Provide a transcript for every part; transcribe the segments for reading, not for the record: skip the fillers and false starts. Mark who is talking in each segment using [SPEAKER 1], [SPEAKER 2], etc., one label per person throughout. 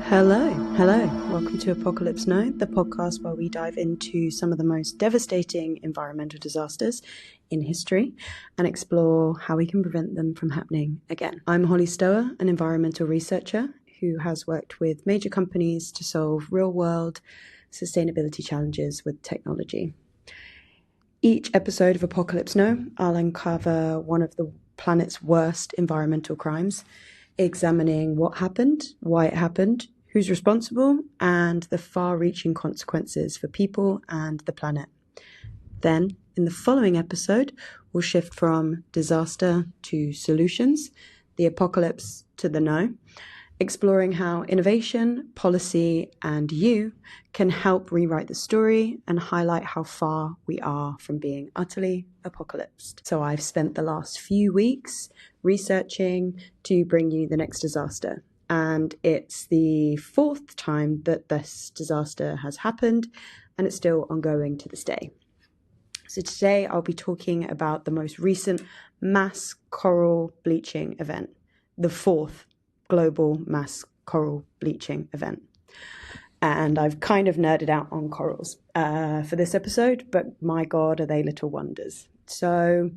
[SPEAKER 1] Hello. Welcome to Apocalypse Now, the podcast where we dive into some of the most devastating environmental disasters in history and explore how we can prevent them from happening again. I'm Holly Stower, an environmental researcher who has worked with major companies to solve real-world sustainability challenges with technology. Each episode of Apocalypse Now, I'll uncover one of the planet's worst environmental crimes, examining what happened, why it happened, who's responsible, and the far-reaching consequences for people and the planet. Then, in the following episode, we'll shift from disaster to solutions, the apocalypse to the now, exploring how innovation, policy, and you can help rewrite the story and highlight how far we are from being utterly apocalypsed. So I've spent the last few weeks researching to bring you the next disaster. And it's the fourth time that this disaster has happened, and it's still ongoing to this day. So today I'll be talking about the most recent mass coral bleaching event, the fourth Global Mass Coral Bleaching event. And I've kind of nerded out on corals for this episode, but my God, are they little wonders. So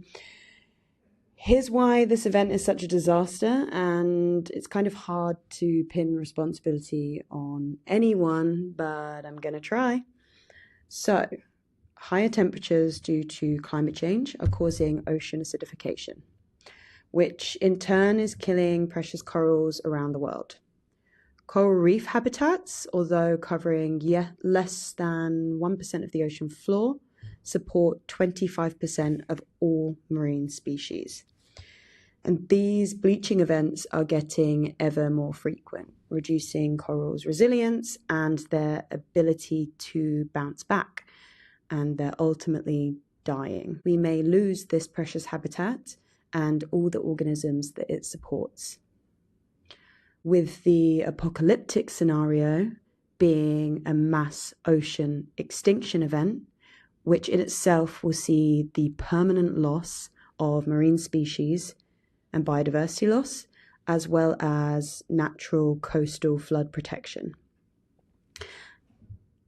[SPEAKER 1] here's why this event is such a disaster, and it's kind of hard to pin responsibility on anyone, but I'm going to try. So, higher temperatures due to climate change are causing ocean acidification, which in turn is killing precious corals around the world. Coral reef habitats, although covering less than 1% of the ocean floor, support 25% of all marine species. And these bleaching events are getting ever more frequent, reducing corals' resilience and their ability to bounce back, and they're ultimately dying. We may lose this precious habitat and all the organisms that it supports, with the apocalyptic scenario being a mass ocean extinction event, which in itself will see the permanent loss of marine species and biodiversity loss, as well as natural coastal flood protection.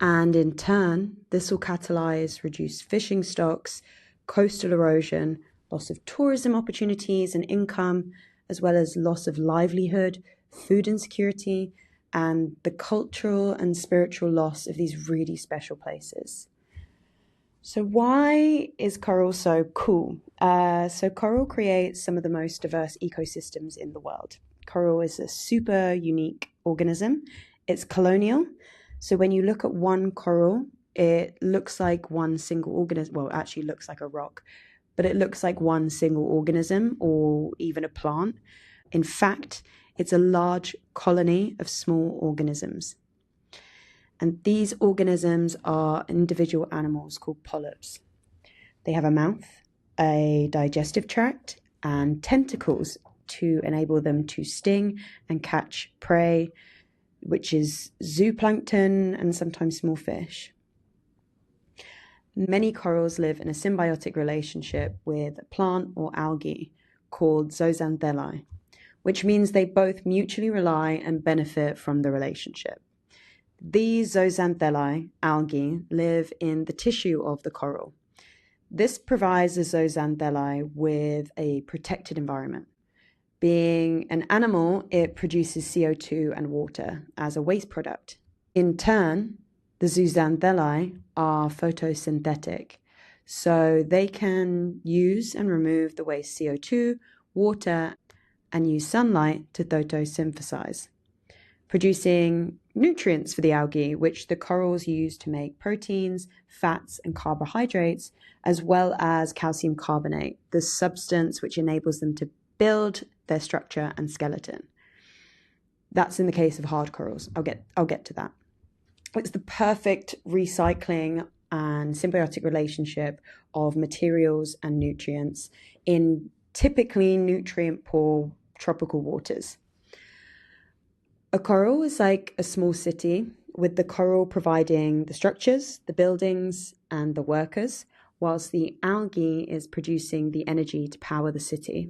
[SPEAKER 1] And in turn, this will catalyze reduced fishing stocks, coastal erosion, loss of tourism opportunities and income, as well as loss of livelihood, food insecurity, and the cultural and spiritual loss of these really special places. So why is coral so cool? So coral creates some of the most diverse ecosystems in the world. Coral is a super unique organism. It's colonial. So when you look at one coral, it looks like one single organism. Well, it actually looks like a rock, but it looks like one single organism or even a plant. In fact, it's a large colony of small organisms. And these organisms are individual animals called polyps. They have a mouth, a digestive tract, and tentacles to enable them to sting and catch prey, which is zooplankton and sometimes small fish. Many corals live in a symbiotic relationship with a plant or algae called zooxanthellae, which means they both mutually rely and benefit from the relationship. These zooxanthellae, algae, live in the tissue of the coral. This provides the zooxanthellae with a protected environment. Being an animal, it produces CO2 and water as a waste product. In turn, the zooxanthellae are photosynthetic, so they can use and remove the waste CO2, water, and use sunlight to photosynthesize, producing nutrients for the algae, which the corals use to make proteins, fats, and carbohydrates, as well as calcium carbonate, the substance which enables them to build their structure and skeleton. That's in the case of hard corals. I'll get to that. It's the perfect recycling and symbiotic relationship of materials and nutrients in typically nutrient-poor tropical waters. A coral is like a small city, with the coral providing the structures, the buildings, and the workers, whilst the algae is producing the energy to power the city.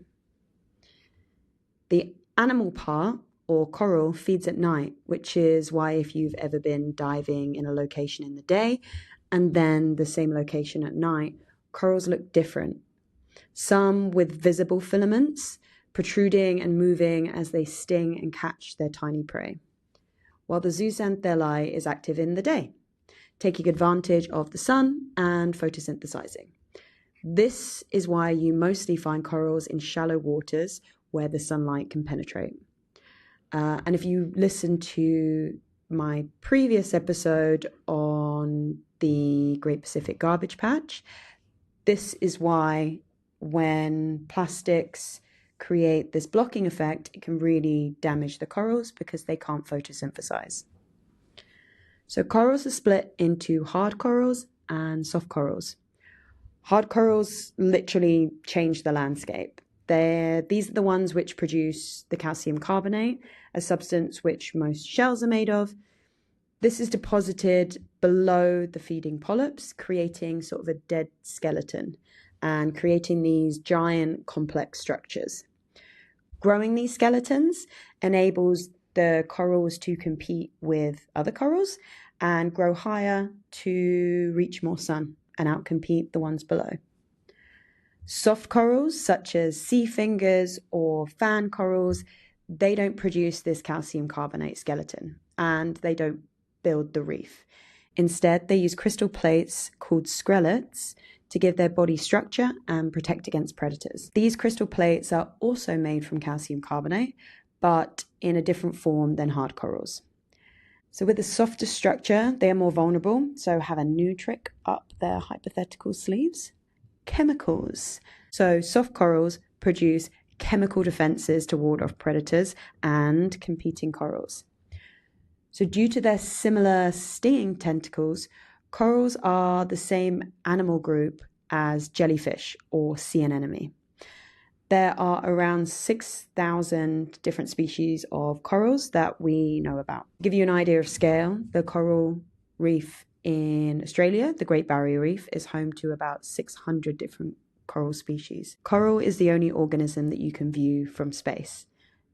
[SPEAKER 1] The animal part or coral feeds at night, which is why if you've ever been diving in a location in the day and then the same location at night, corals look different. Some with visible filaments protruding and moving as they sting and catch their tiny prey, while the zooxanthellae is active in the day, taking advantage of the sun and photosynthesizing. This is why you mostly find corals in shallow waters where the sunlight can penetrate. And if you listen to my previous episode on the Great Pacific Garbage Patch, this is why when plastics create this blocking effect, it can really damage the corals because they can't photosynthesize. So corals are split into hard corals and soft corals. Hard corals literally change the landscape. These are the ones which produce the calcium carbonate, a substance which most shells are made of. This is deposited below the feeding polyps, creating sort of a dead skeleton and creating these giant complex structures. Growing these skeletons enables the corals to compete with other corals and grow higher to reach more sun and outcompete the ones below. Soft corals, such as sea fingers or fan corals, they don't produce this calcium carbonate skeleton and they don't build the reef. Instead, they use crystal plates called screllets to give their body structure and protect against predators. These crystal plates are also made from calcium carbonate, but in a different form than hard corals. So with a softer structure, they are more vulnerable, so have a new trick up their hypothetical sleeves. Chemicals. So soft corals produce chemical defenses to ward off predators and competing corals. So due to their similar stinging tentacles, corals are the same animal group as jellyfish or sea anemone. There are around 6,000 different species of corals that we know about. To give you an idea of scale, the coral reef in Australia, the Great Barrier Reef, is home to about 600 different coral species. Coral is the only organism that you can view from space.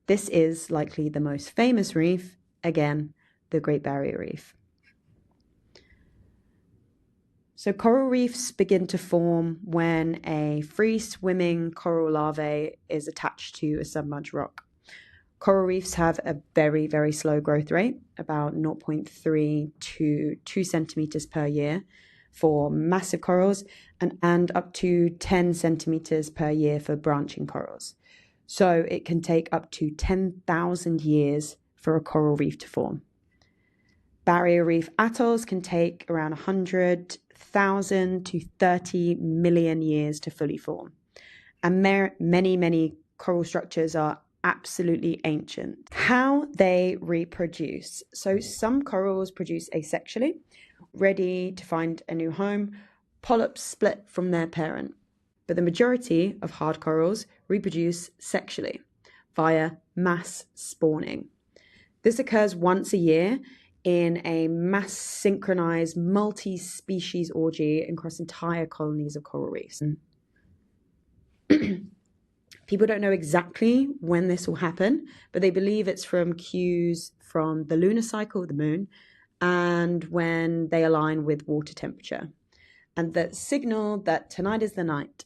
[SPEAKER 1] This is likely the most famous reef, again, the Great Barrier Reef. So coral reefs begin to form when a free-swimming coral larvae is attached to a submerged rock. Coral reefs have a very, very slow growth rate, about 0.3 to 2 centimeters per year for massive corals and up to 10 centimeters per year for branching corals. So it can take up to 10,000 years for a coral reef to form. Barrier reef atolls can take around 100,000 to 30 million years to fully form. And many coral structures are absolutely ancient. How they reproduce. So some corals produce asexually, ready to find a new home. Polyps split from their parent. But the majority of hard corals reproduce sexually via mass spawning. This occurs once a year in a mass synchronized multi-species orgy across entire colonies of coral reefs. People don't know exactly when this will happen, but they believe it's from cues from the lunar cycle of the moon and when they align with water temperature, and that signal that tonight is the night.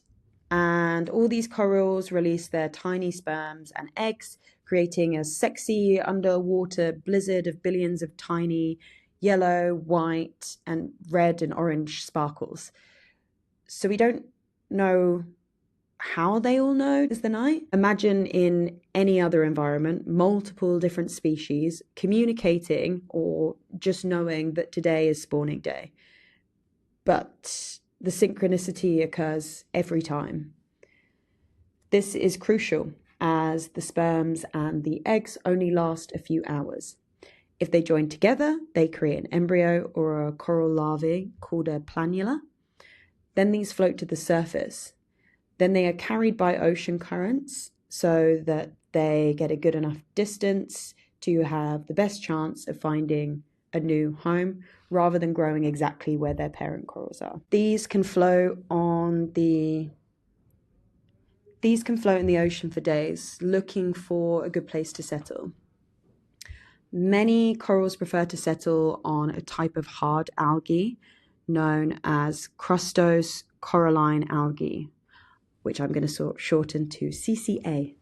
[SPEAKER 1] And all these corals release their tiny sperms and eggs, creating a sexy underwater blizzard of billions of tiny yellow, white, and red and orange sparkles. So we don't know how they all know it's the night. Imagine in any other environment, multiple different species communicating or just knowing that today is spawning day. But the synchronicity occurs every time. This is crucial as the sperms and the eggs only last a few hours. If they join together, they create an embryo or a coral larvae called a planula. Then these float to the surface. Then they are carried by ocean currents so that they get a good enough distance to have the best chance of finding a new home rather than growing exactly where their parent corals are. These can float in the ocean for days, looking for a good place to settle. Many corals prefer to settle on a type of hard algae known as crustose coralline algae, which I'm going to shorten to CCA,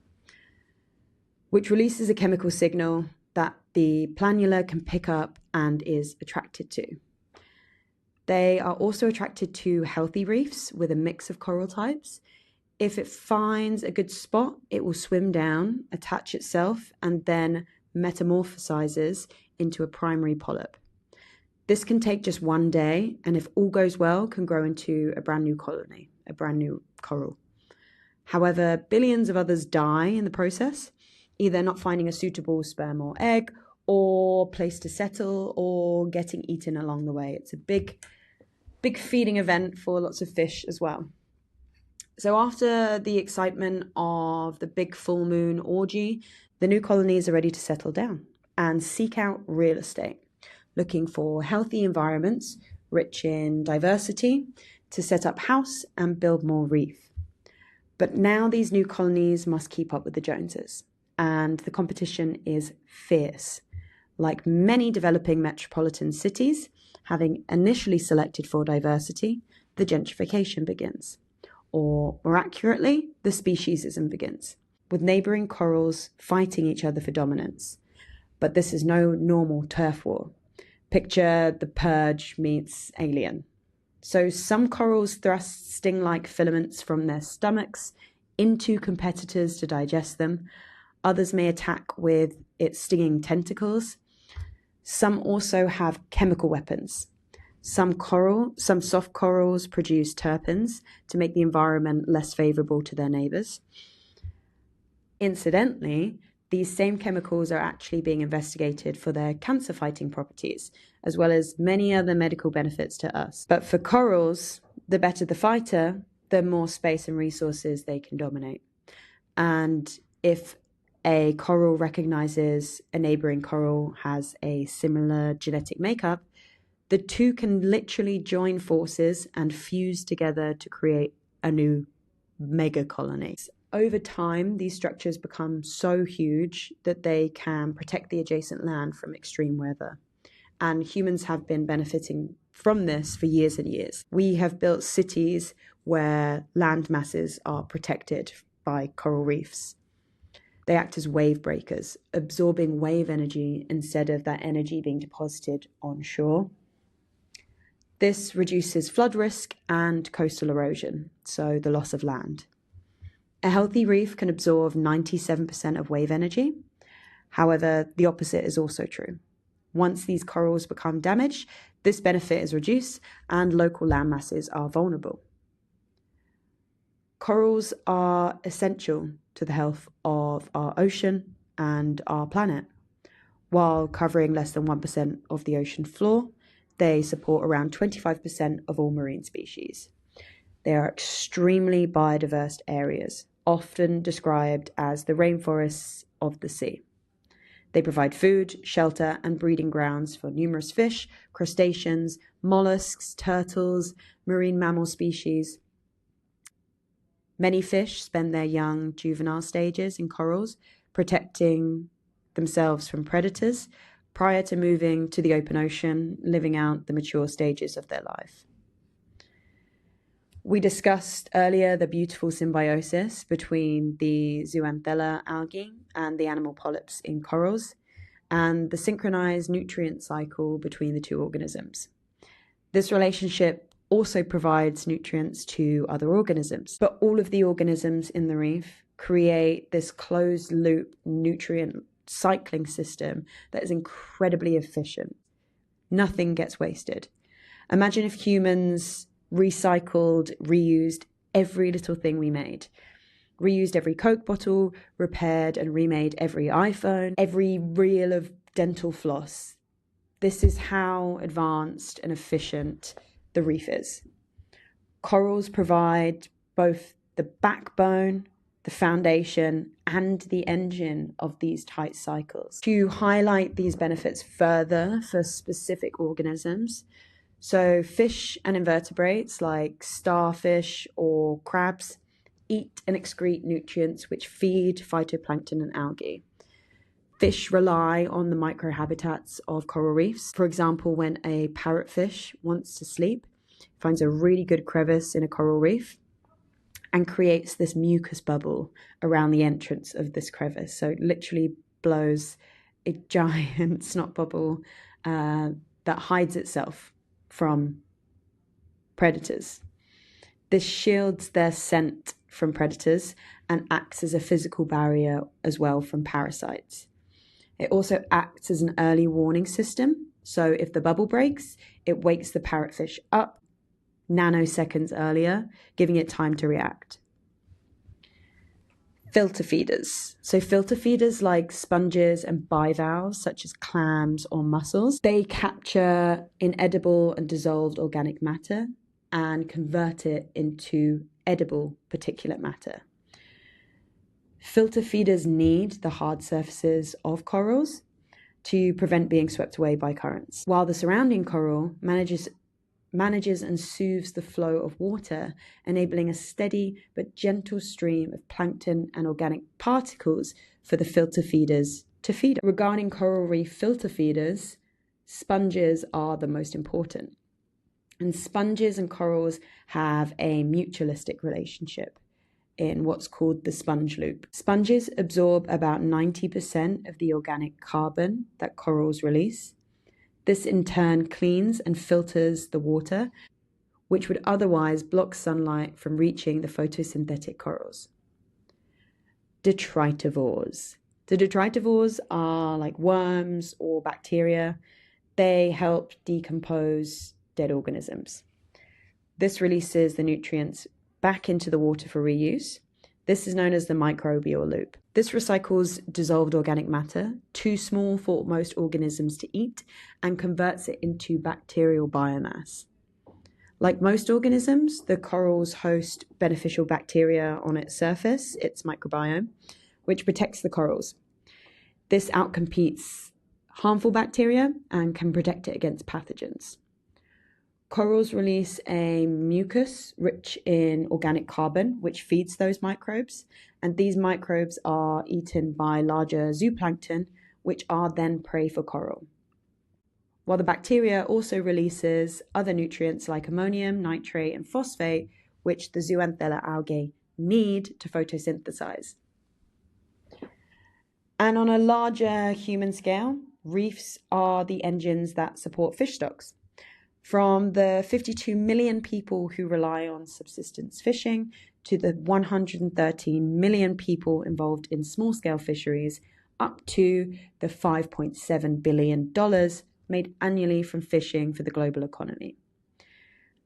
[SPEAKER 1] which releases a chemical signal that the planula can pick up and is attracted to. They are also attracted to healthy reefs with a mix of coral types. If it finds a good spot, it will swim down, attach itself, and then metamorphosizes into a primary polyp. This can take just one day, and if all goes well, can grow into a brand new colony, a brand new coral. However, billions of others die in the process, either not finding a suitable sperm or egg, or place to settle, or getting eaten along the way. It's a big feeding event for lots of fish as well. So after the excitement of the big full moon orgy, the new colonies are ready to settle down and seek out real estate, looking for healthy environments, rich in diversity, to set up house and build more reef. But now these new colonies must keep up with the Joneses, and the competition is fierce. Like many developing metropolitan cities, having initially selected for diversity, the gentrification begins. Or, more accurately, the speciesism begins, with neighbouring corals fighting each other for dominance. But this is no normal turf war. Picture The Purge meets Alien. So some corals thrust sting-like filaments from their stomachs into competitors to digest them. Others may attack with its stinging tentacles. Some also have chemical weapons. Some soft corals produce terpenes to make the environment less favorable to their neighbors. Incidentally, these same chemicals are actually being investigated for their cancer-fighting properties, as well as many other medical benefits to us. But for corals, the better the fighter, the more space and resources they can dominate. And if a coral recognizes a neighboring coral has a similar genetic makeup, the two can literally join forces and fuse together to create a new mega colony. Over time, these structures become so huge that they can protect the adjacent land from extreme weather. And humans have been benefiting from this for years and years. We have built cities where land masses are protected by coral reefs. They act as wave breakers, absorbing wave energy instead of that energy being deposited on shore. This reduces flood risk and coastal erosion, so the loss of land. A healthy reef can absorb 97% of wave energy. However, the opposite is also true. Once these corals become damaged, this benefit is reduced and local land masses are vulnerable. Corals are essential to the health of our ocean and our planet. While covering less than 1% of the ocean floor, they support around 25% of all marine species. They are extremely biodiverse areas, often described as the rainforests of the sea. They provide food, shelter, and breeding grounds for numerous fish, crustaceans, mollusks, turtles, marine mammal species. Many fish spend their young juvenile stages in corals, protecting themselves from predators prior to moving to the open ocean, living out the mature stages of their life. We discussed earlier the beautiful symbiosis between the zooxanthellae algae and the animal polyps in corals, and the synchronized nutrient cycle between the two organisms. This relationship also provides nutrients to other organisms, but all of the organisms in the reef create this closed-loop nutrient cycling system that is incredibly efficient. Nothing gets wasted. Imagine if humans recycled, reused every little thing we made. Reused every Coke bottle, repaired and remade every iPhone, every reel of dental floss. This is how advanced and efficient the reef is. Corals provide both the backbone, the foundation, and the engine of these tight cycles. To highlight these benefits further for specific organisms, so fish and invertebrates like starfish or crabs eat and excrete nutrients which feed phytoplankton and algae. Fish rely on the microhabitats of coral reefs. For example, when a parrotfish wants to sleep, finds a really good crevice in a coral reef and creates this mucus bubble around the entrance of this crevice. So it literally blows a giant snot bubble that hides itself from predators. This shields their scent from predators and acts as a physical barrier as well from parasites. It also acts as an early warning system. So if the bubble breaks, it wakes the parrotfish up nanoseconds earlier, giving it time to react. Filter feeders. So filter feeders like sponges and bivalves, such as clams or mussels, they capture inedible and dissolved organic matter and convert it into edible particulate matter. Filter feeders need the hard surfaces of corals to prevent being swept away by currents, while the surrounding coral manages and soothes the flow of water, enabling a steady but gentle stream of plankton and organic particles for the filter feeders to feed on. Regarding coral reef filter feeders, sponges are the most important. And sponges and corals have a mutualistic relationship in what's called the sponge loop. Sponges absorb about 90% of the organic carbon that corals release. This in turn cleans and filters the water, which would otherwise block sunlight from reaching the photosynthetic corals. Detritivores. The detritivores are like worms or bacteria. They help decompose dead organisms. This releases the nutrients back into the water for reuse. This is known as the microbial loop. This recycles dissolved organic matter, too small for most organisms to eat, and converts it into bacterial biomass. Like most organisms, the corals host beneficial bacteria on its surface, its microbiome, which protects the corals. This outcompetes harmful bacteria and can protect it against pathogens. Corals release a mucus rich in organic carbon, which feeds those microbes, and these microbes are eaten by larger zooplankton, which are then prey for coral. While the bacteria also releases other nutrients like ammonium, nitrate, and phosphate, which the zooxanthellae algae need to photosynthesize. And on a larger human scale, reefs are the engines that support fish stocks. From the 52 million people who rely on subsistence fishing to the 113 million people involved in small-scale fisheries, up to the $5.7 billion made annually from fishing for the global economy.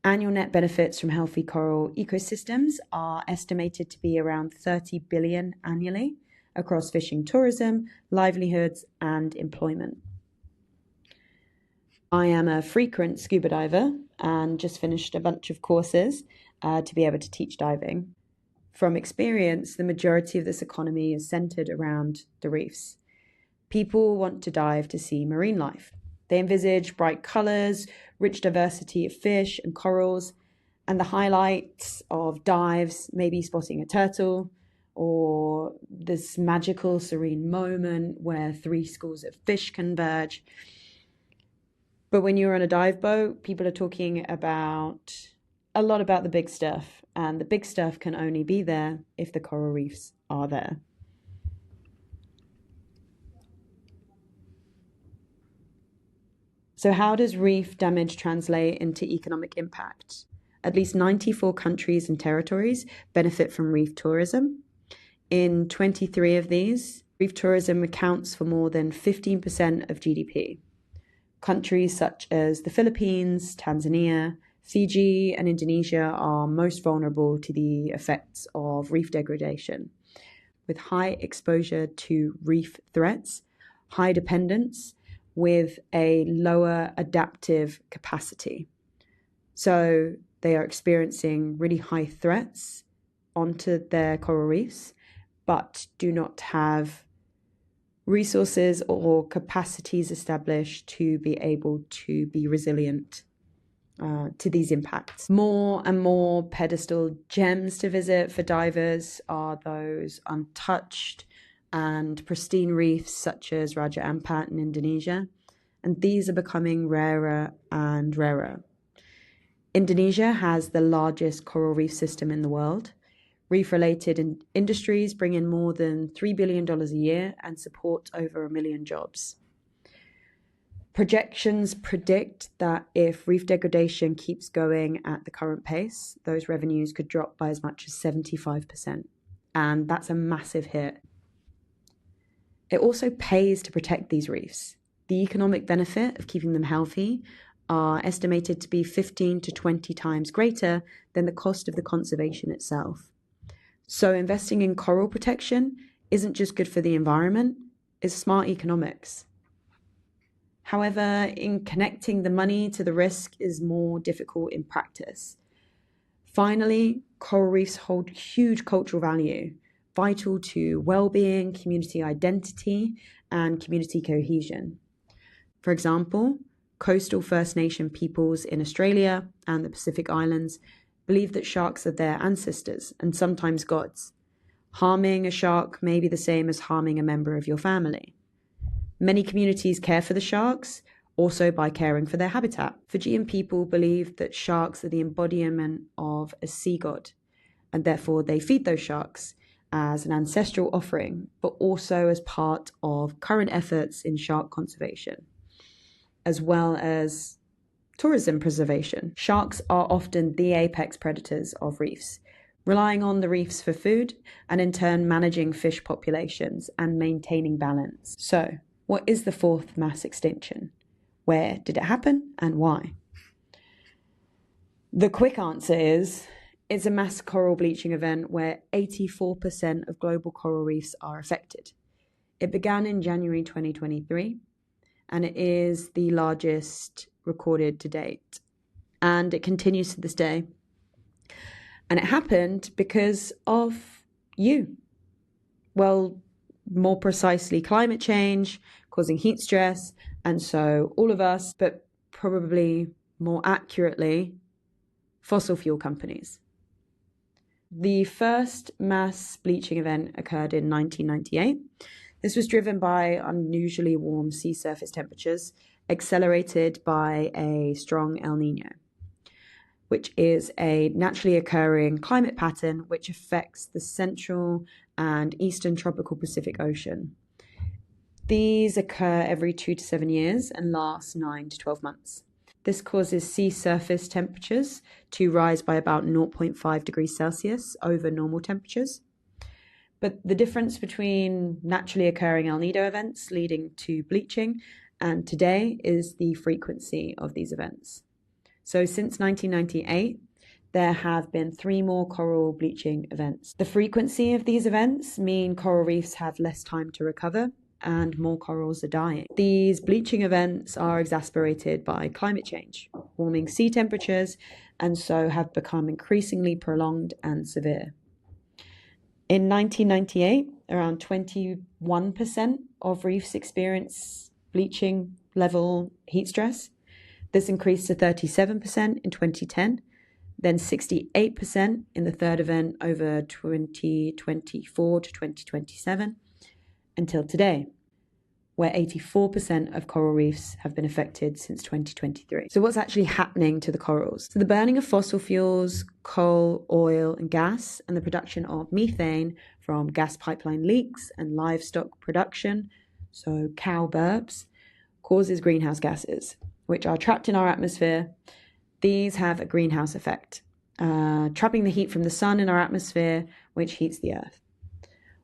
[SPEAKER 1] Annual net benefits from healthy coral ecosystems are estimated to be around 30 billion annually across fishing tourism, livelihoods, and employment. I am a frequent scuba diver and just finished a bunch of courses to be able to teach diving. From experience, the majority of this economy is centered around the reefs. People want to dive to see marine life. They envisage bright colors, rich diversity of fish and corals, and the highlights of dives, maybe spotting a turtle, or this magical, serene moment where 3 schools of fish converge. But when you're on a dive boat, people are talking about a lot about the big stuff, and the big stuff can only be there if the coral reefs are there. So how does reef damage translate into economic impact? At least 94 countries and territories benefit from reef tourism. In 23 of these, reef tourism accounts for more than 15% of GDP. Countries such as the Philippines, Tanzania, Fiji, and Indonesia are most vulnerable to the effects of reef degradation, with high exposure to reef threats, high dependence, with a lower adaptive capacity. So they are experiencing really high threats onto their coral reefs, but do not have resources or capacities established to be able to be resilient to these impacts. More and more pedestal gems to visit for divers are those untouched and pristine reefs such as Raja Ampat in Indonesia, and these are becoming rarer and rarer. Indonesia has the largest coral reef system in the world. Reef-related industries bring in more than $3 billion a year and support over 1 million jobs. Projections predict that if reef degradation keeps going at the current pace, those revenues could drop by as much as 75%. And that's a massive hit. It also pays to protect these reefs. The economic benefit of keeping them healthy are estimated to be 15 to 20 times greater than the cost of the conservation itself. So investing in coral protection isn't just good for the environment, it's smart economics. However, in connecting the money to the risk is more difficult in practice. Finally, coral reefs hold huge cultural value, vital to well-being, community identity, and community cohesion. For example, coastal First Nation peoples in Australia and the Pacific Islands believe that sharks are their ancestors and sometimes gods. Harming a shark may be the same as harming a member of your family. Many communities care for the sharks, also by caring for their habitat. Fijian people believe that sharks are the embodiment of a sea god, and therefore they feed those sharks as an ancestral offering, but also as part of current efforts in shark conservation, as well as tourism preservation. Sharks are often the apex predators of reefs, relying on the reefs for food and in turn managing fish populations and maintaining balance. So, what is the fourth mass extinction? Where did it happen and why? The quick answer is, it's a mass coral bleaching event where 84% of global coral reefs are affected. It began in January 2023, and it is the largest recorded to date. And it continues to this day. And it happened because of you. Well, more precisely, climate change, causing heat stress, and so all of us, but probably more accurately, fossil fuel companies. The first mass bleaching event occurred in 1998. This was driven by unusually warm sea surface temperatures, accelerated by a strong El Niño, which is a naturally occurring climate pattern which affects the central and eastern tropical Pacific Ocean. These occur every 2 to 7 years and last 9 to 12 months. This causes sea surface temperatures to rise by about 0.5 degrees Celsius over normal temperatures. But the difference between naturally occurring El Niño events leading to bleaching and today is the frequency of these events. So since 1998, there have been 3 more coral bleaching events. The frequency of these events mean coral reefs have less time to recover and more corals are dying. These bleaching events are exacerbated by climate change, warming sea temperatures, and so have become increasingly prolonged and severe. In 1998, around 21% of reefs experienced bleaching level heat stress. This increased to 37% in 2010, then 68% in the third event over 2024 to 2027, until today, where 84% of coral reefs have been affected since 2023. So what's actually happening to the corals? So the burning of fossil fuels, coal, oil, and gas, and the production of methane from gas pipeline leaks and livestock production, so cow burps, causes greenhouse gases, which are trapped in our atmosphere. These have a greenhouse effect, trapping the heat from the sun in our atmosphere, which heats the earth.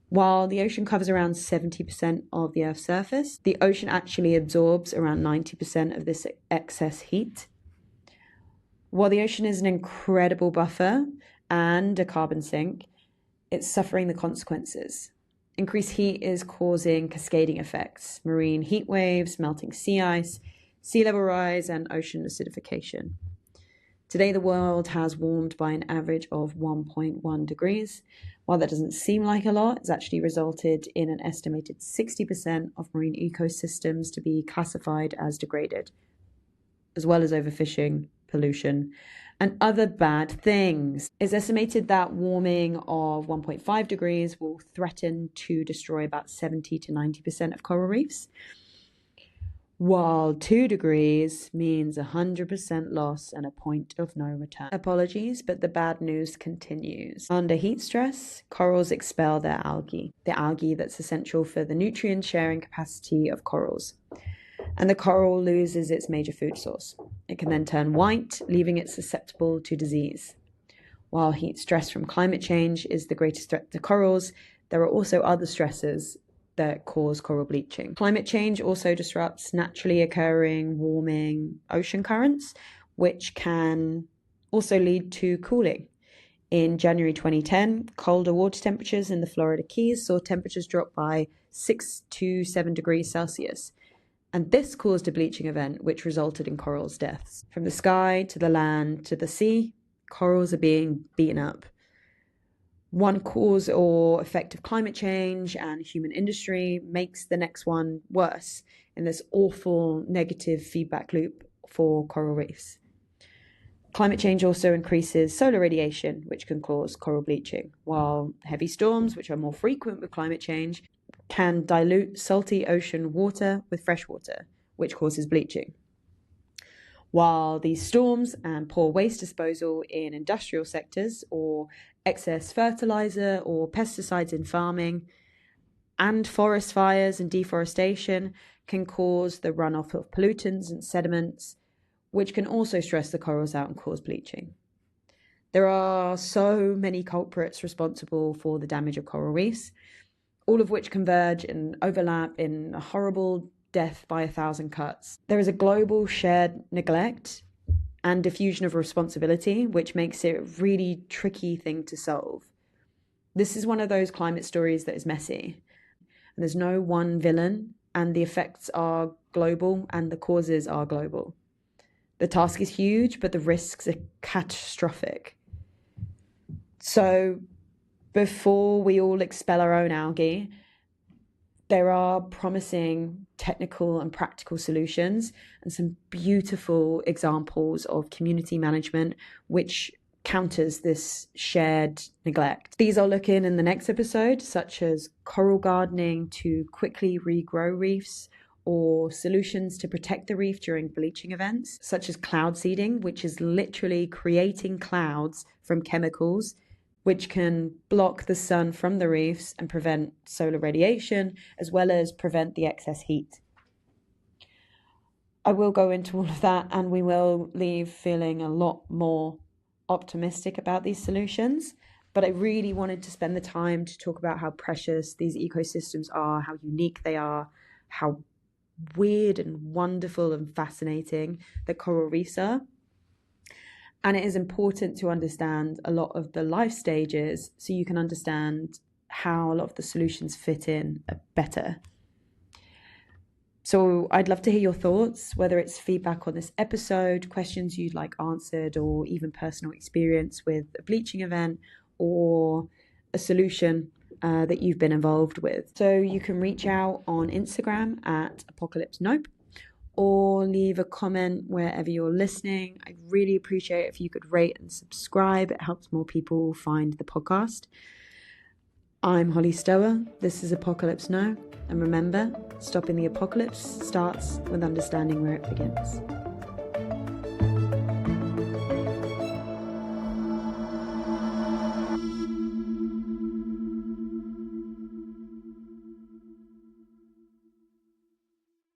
[SPEAKER 1] While the ocean covers around 70% of the Earth's surface, the ocean actually absorbs around 90% of this excess heat. While the ocean is an incredible buffer and a carbon sink, it's suffering the consequences. Increased heat is causing cascading effects, marine heat waves, melting sea ice, sea level rise, and ocean acidification. Today, the world has warmed by an average of 1.1 degrees. While that doesn't seem like a lot, it's actually resulted in an estimated 60% of marine ecosystems to be classified as degraded, as well as overfishing, pollution, And other bad things. It's estimated that warming of 1.5 degrees will threaten to destroy about 70 to 90% of coral reefs, while 2 degrees means 100% loss and a point of no return. Apologies, but the bad news continues. Under heat stress, corals expel their algae, the algae that's essential for the nutrient sharing capacity of corals. And the coral loses its major food source. It can then turn white, leaving it susceptible to disease. While heat stress from climate change is the greatest threat to corals, there are also other stresses that cause coral bleaching. Climate change also disrupts naturally occurring warming ocean currents, which can also lead to cooling. In January 2010, colder water temperatures in the Florida Keys saw temperatures drop by 6 to 7 degrees Celsius. And this caused a bleaching event which resulted in corals' deaths. From the sky to the land to the sea, corals are being beaten up. One cause or effect of climate change and human industry makes the next one worse in this awful negative feedback loop for coral reefs. Climate change also increases solar radiation, which can cause coral bleaching, while heavy storms, which are more frequent with climate change, can dilute salty ocean water with fresh water, which causes bleaching. While these storms and poor waste disposal in industrial sectors, or excess fertilizer or pesticides in farming, and forest fires and deforestation can cause the runoff of pollutants and sediments, which can also stress the corals out and cause bleaching. There are so many culprits responsible for the damage of coral reefs, all of which converge and overlap in a horrible death by 1,000 cuts. There is a global shared neglect and diffusion of responsibility, which makes it a really tricky thing to solve. This is one of those climate stories that is messy. And there's no one villain, and the effects are global and the causes are global. The task is huge, but the risks are catastrophic. So before we all expel our own algae, there are promising technical and practical solutions and some beautiful examples of community management which counters this shared neglect. These I'll look in the next episode, such as coral gardening to quickly regrow reefs, or solutions to protect the reef during bleaching events, such as cloud seeding, which is literally creating clouds from chemicals which can block the sun from the reefs and prevent solar radiation, as well as prevent the excess heat. I will go into all of that, and we will leave feeling a lot more optimistic about these solutions. But I really wanted to spend the time to talk about how precious these ecosystems are, how unique they are, how weird and wonderful and fascinating that coral reefs are. And it is important to understand a lot of the life stages so you can understand how a lot of the solutions fit in better. So I'd love to hear your thoughts, whether it's feedback on this episode, questions you'd like answered, or even personal experience with a bleaching event or a solution that you've been involved with. So you can reach out on Instagram at apocalypsenope, or leave a comment wherever you're listening. I'd really appreciate it if you could rate and subscribe. It helps more people find the podcast. I'm Holly Stower. This is Apocalypse Now. And remember, stopping the apocalypse starts with understanding where it begins.